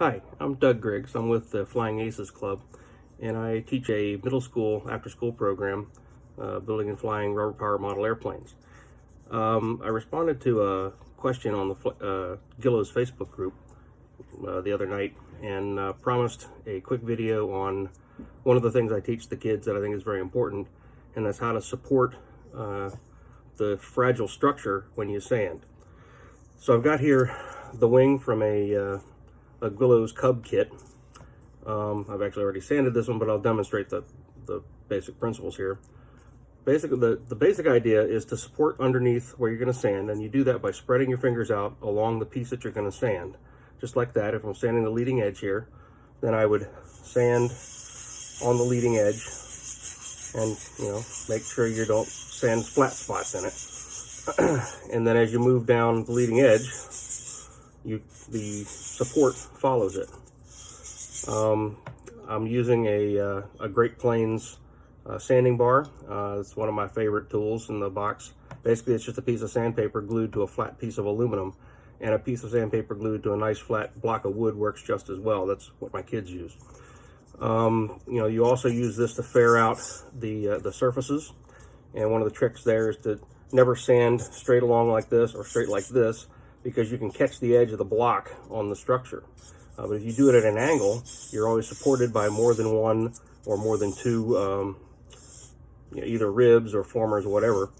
Hi, I'm Doug Griggs. I'm with the Flying Aces Club, and I teach a middle school after-school program building and flying rubber power model airplanes. I responded to a question on the Gillows Facebook group the other night and promised a quick video on one of the things I teach the kids that I think is very important, and that's how to support the fragile structure when you sand. So I've got here the wing from a Gillows Cub kit. I've actually already sanded this one, but I'll demonstrate the basic principles here. Basically, the basic idea is to support underneath where you're going to sand, and you do that by spreading your fingers out along the piece that you're going to sand. Just like that. If I'm sanding the leading edge here, then I would sand on the leading edge and, make sure you don't sand flat spots in it. And then as you move down the leading edge, the support follows it. I'm using a Great Plains sanding bar. It's one of my favorite tools in the box. Basically, it's just a piece of sandpaper glued to a flat piece of aluminum, and a piece of sandpaper glued to a nice flat block of wood works just as well. That's what my kids use. You also use this to fair out the surfaces, and one of the tricks there is to never sand straight along like this or straight like this, because you can catch the edge of the block on the structure. But if you do it at an angle, you're always supported by more than one or more than two, either ribs or formers or whatever,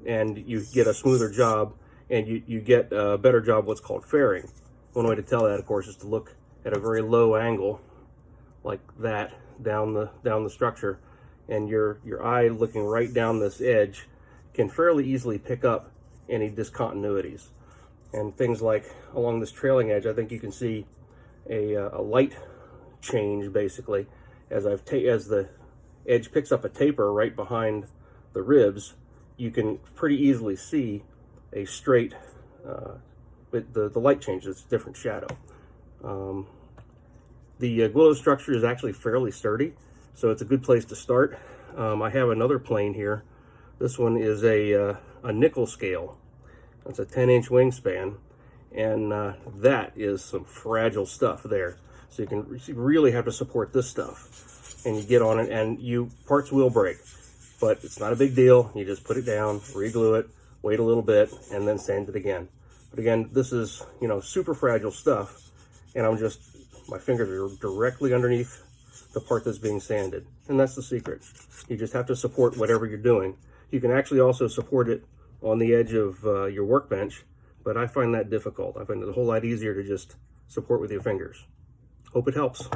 and you get a smoother job, and you get a better job what's called fairing. One way to tell that, of course, is to look at a very low angle, like that, down the structure, and your eye looking right down this edge can fairly easily pick up any discontinuities. And things like along this trailing edge, I think you can see a light change basically as the edge picks up a taper right behind the ribs. You can pretty easily see a straight, the light changes, different shadow. The Gillows structure is actually fairly sturdy, so it's a good place to start. I have another plane here. This one is a nickel scale. It's a 10-inch wingspan, and that is some fragile stuff there. So you really have to support this stuff, and you get on it, and parts will break, but it's not a big deal. You just put it down, re-glue it, wait a little bit, and then sand it again. But again, this is super fragile stuff, and my fingers are directly underneath the part that's being sanded, and that's the secret. You just have to support whatever you're doing. You can actually also support it on the edge of your workbench, but I find that difficult. I find it a whole lot easier to just support with your fingers. Hope it helps.